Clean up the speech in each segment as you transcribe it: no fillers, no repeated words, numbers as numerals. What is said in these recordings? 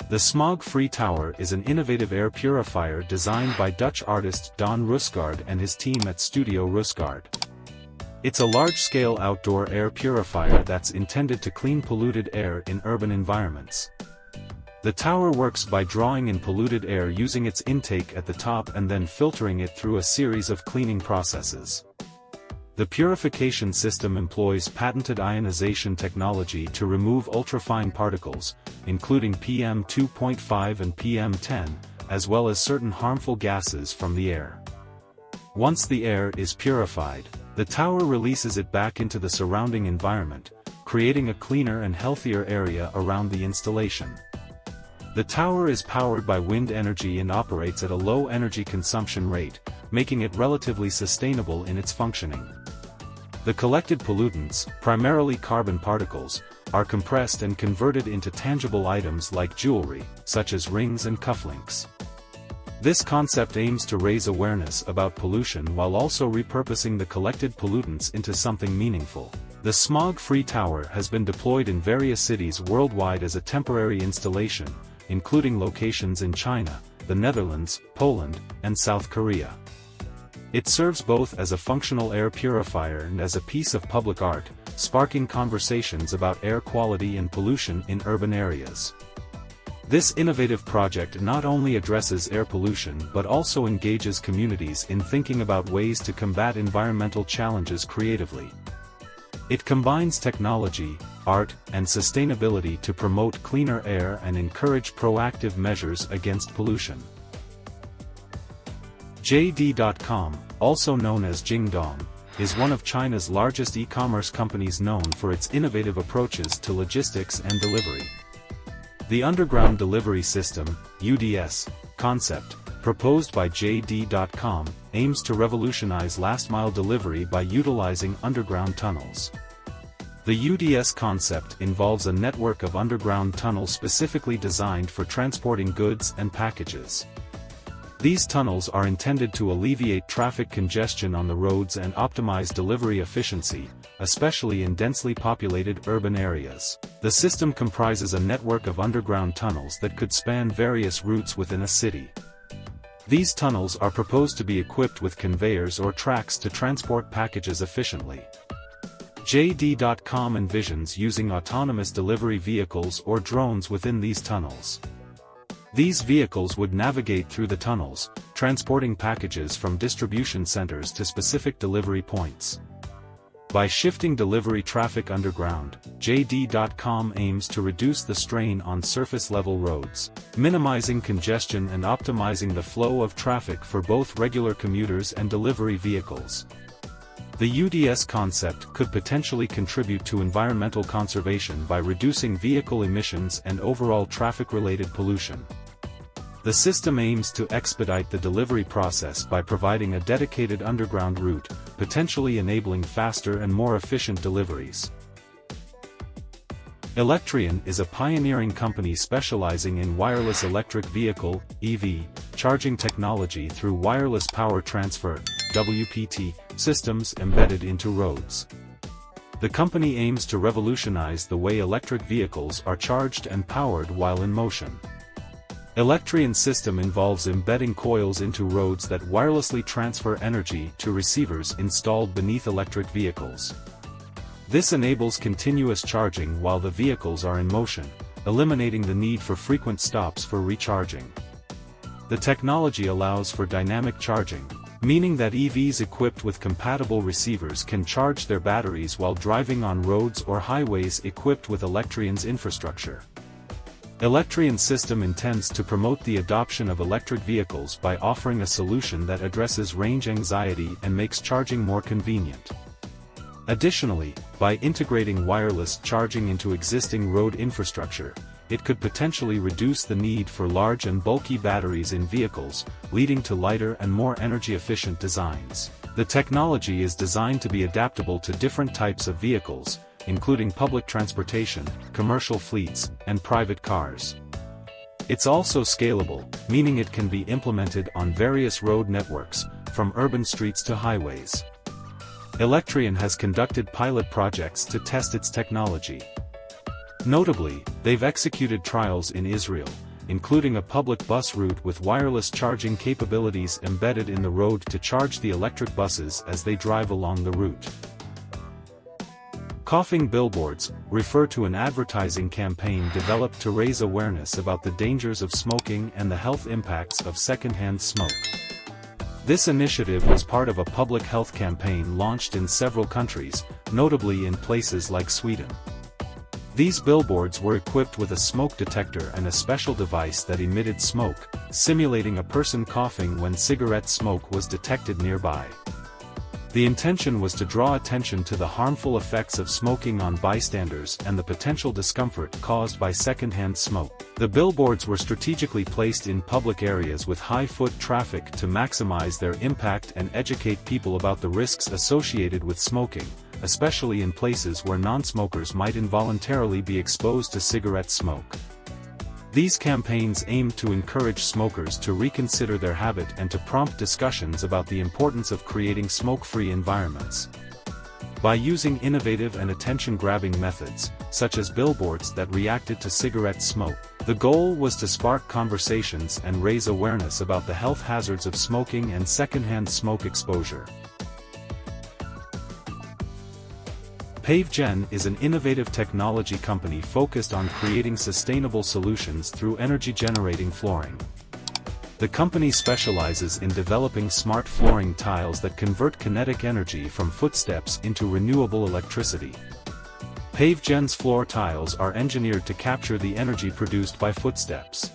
The smog-free tower is an innovative air purifier designed by Dutch artist Don Rusgaard and his team at Studio Rusgaard. It's a large-scale outdoor air purifier that's intended to clean polluted air in urban environments. The tower works by drawing in polluted air using its intake at the top and then filtering it through a series of cleaning processes. The purification system employs patented ionization technology to remove ultrafine particles, including PM2.5 and PM10, as well as certain harmful gases from the air. Once the air is purified, the tower releases it back into the surrounding environment, creating a cleaner and healthier area around the installation. The tower is powered by wind energy and operates at a low energy consumption rate, making it relatively sustainable in its functioning. The collected pollutants, primarily carbon particles, are compressed and converted into tangible items like jewelry, such as rings and cufflinks. This concept aims to raise awareness about pollution while also repurposing the collected pollutants into something meaningful. The smog-free tower has been deployed in various cities worldwide as a temporary installation, including locations in China, the Netherlands, Poland, and South Korea. It serves both as a functional air purifier and as a piece of public art, sparking conversations about air quality and pollution in urban areas. This innovative project not only addresses air pollution but also engages communities in thinking about ways to combat environmental challenges creatively. It combines technology, art, and sustainability to promote cleaner air and encourage proactive measures against pollution. JD.com, also known as Jingdong, is one of China's largest e-commerce companies known for its innovative approaches to logistics and delivery. The Underground Delivery System (UDS) concept, proposed by JD.com, aims to revolutionize last-mile delivery by utilizing underground tunnels. The UDS concept involves a network of underground tunnels specifically designed for transporting goods and packages. These tunnels are intended to alleviate traffic congestion on the roads and optimize delivery efficiency, especially in densely populated urban areas. The system comprises a network of underground tunnels that could span various routes within a city. These tunnels are proposed to be equipped with conveyors or tracks to transport packages efficiently. JD.com envisions using autonomous delivery vehicles or drones within these tunnels. These vehicles would navigate through the tunnels, transporting packages from distribution centers to specific delivery points. By shifting delivery traffic underground, JD.com aims to reduce the strain on surface-level roads, minimizing congestion and optimizing the flow of traffic for both regular commuters and delivery vehicles. The UDS concept could potentially contribute to environmental conservation by reducing vehicle emissions and overall traffic-related pollution. The system aims to expedite the delivery process by providing a dedicated underground route, potentially enabling faster and more efficient deliveries. Electrian is a pioneering company specializing in wireless electric vehicle (EV) charging technology through wireless power transfer (WPT) systems embedded into roads. The company aims to revolutionize the way electric vehicles are charged and powered while in motion. Electrian's system involves embedding coils into roads that wirelessly transfer energy to receivers installed beneath electric vehicles. This enables continuous charging while the vehicles are in motion, eliminating the need for frequent stops for recharging. The technology allows for dynamic charging, meaning that EVs equipped with compatible receivers can charge their batteries while driving on roads or highways equipped with Electrian's infrastructure. Electrian's system intends to promote the adoption of electric vehicles by offering a solution that addresses range anxiety and makes charging more convenient. Additionally, by integrating wireless charging into existing road infrastructure, it could potentially reduce the need for large and bulky batteries in vehicles, leading to lighter and more energy-efficient designs. The technology is designed to be adaptable to different types of vehicles, including public transportation, commercial fleets, and private cars. It's also scalable, meaning it can be implemented on various road networks, from urban streets to highways. Electrian has conducted pilot projects to test its technology. Notably, they've executed trials in Israel, including a public bus route with wireless charging capabilities embedded in the road to charge the electric buses as they drive along the route. Coughing billboards refer to an advertising campaign developed to raise awareness about the dangers of smoking and the health impacts of secondhand smoke. This initiative was part of a public health campaign launched in several countries, notably in places like Sweden. These billboards were equipped with a smoke detector and a special device that emitted smoke, simulating a person coughing when cigarette smoke was detected nearby. The intention was to draw attention to the harmful effects of smoking on bystanders and the potential discomfort caused by secondhand smoke. The billboards were strategically placed in public areas with high foot traffic to maximize their impact and educate people about the risks associated with smoking, especially in places where non-smokers might involuntarily be exposed to cigarette smoke. These campaigns aimed to encourage smokers to reconsider their habit and to prompt discussions about the importance of creating smoke-free environments. By using innovative and attention-grabbing methods, such as billboards that reacted to cigarette smoke, the goal was to spark conversations and raise awareness about the health hazards of smoking and secondhand smoke exposure. PaveGen is an innovative technology company focused on creating sustainable solutions through energy-generating flooring. The company specializes in developing smart flooring tiles that convert kinetic energy from footsteps into renewable electricity. PaveGen's floor tiles are engineered to capture the energy produced by footsteps.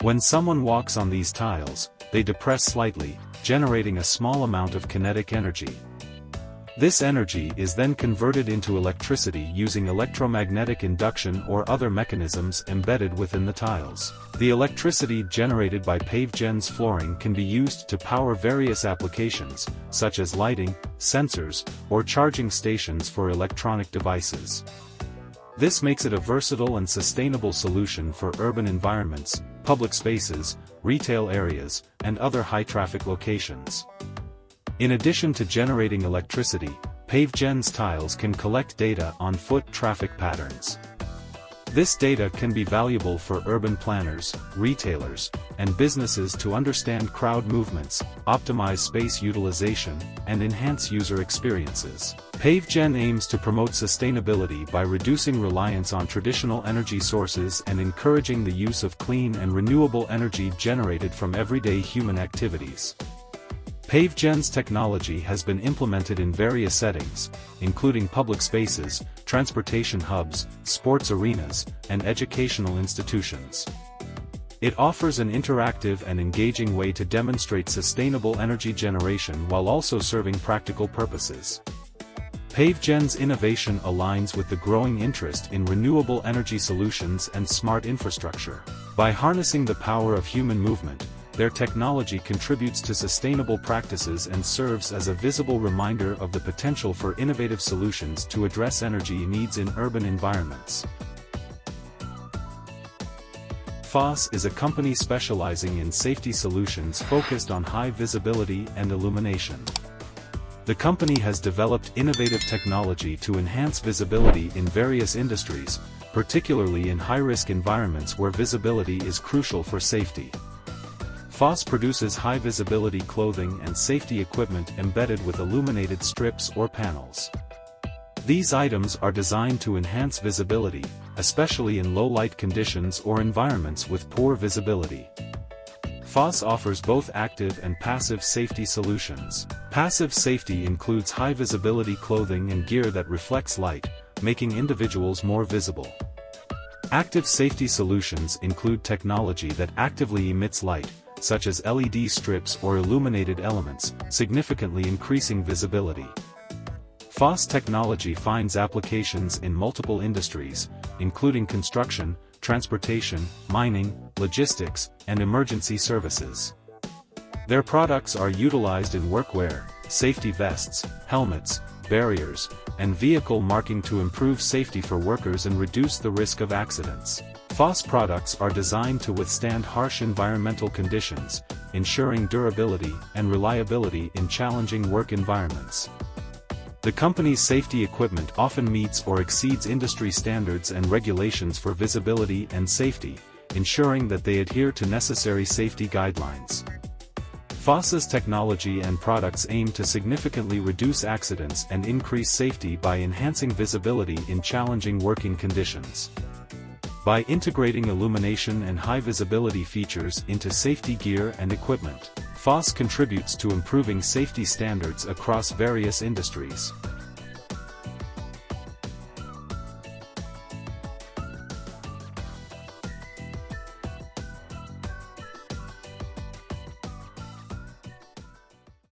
When someone walks on these tiles, they depress slightly, generating a small amount of kinetic energy. This energy is then converted into electricity using electromagnetic induction or other mechanisms embedded within the tiles. The electricity generated by PaveGen's flooring can be used to power various applications, such as lighting, sensors, or charging stations for electronic devices. This makes it a versatile and sustainable solution for urban environments, public spaces, retail areas, and other high-traffic locations. In addition to generating electricity, PaveGen's tiles can collect data on foot traffic patterns. This data can be valuable for urban planners, retailers, and businesses to understand crowd movements, optimize space utilization, and enhance user experiences. PaveGen aims to promote sustainability by reducing reliance on traditional energy sources and encouraging the use of clean and renewable energy generated from everyday human activities. PaveGen's technology has been implemented in various settings, including public spaces, transportation hubs, sports arenas, and educational institutions. It offers an interactive and engaging way to demonstrate sustainable energy generation while also serving practical purposes. PaveGen's innovation aligns with the growing interest in renewable energy solutions and smart infrastructure. By harnessing the power of human movement, their technology contributes to sustainable practices and serves as a visible reminder of the potential for innovative solutions to address energy needs in urban environments. FOSS is a company specializing in safety solutions focused on high visibility and illumination. The company has developed innovative technology to enhance visibility in various industries, particularly in high-risk environments where visibility is crucial for safety. FOSS produces high-visibility clothing and safety equipment embedded with illuminated strips or panels. These items are designed to enhance visibility, especially in low-light conditions or environments with poor visibility. FOSS offers both active and passive safety solutions. Passive safety includes high-visibility clothing and gear that reflects light, making individuals more visible. Active safety solutions include technology that actively emits light, such as LED strips or illuminated elements, significantly increasing visibility. FOSS technology finds applications in multiple industries, including construction, transportation, mining, logistics, and emergency services. Their products are utilized in workwear, safety vests, helmets, barriers, and vehicle marking to improve safety for workers and reduce the risk of accidents. FOSS products are designed to withstand harsh environmental conditions, ensuring durability and reliability in challenging work environments. The company's safety equipment often meets or exceeds industry standards and regulations for visibility and safety, ensuring that they adhere to necessary safety guidelines. FOSS's technology and products aim to significantly reduce accidents and increase safety by enhancing visibility in challenging working conditions. By integrating illumination and high-visibility features into safety gear and equipment, FOSS contributes to improving safety standards across various industries.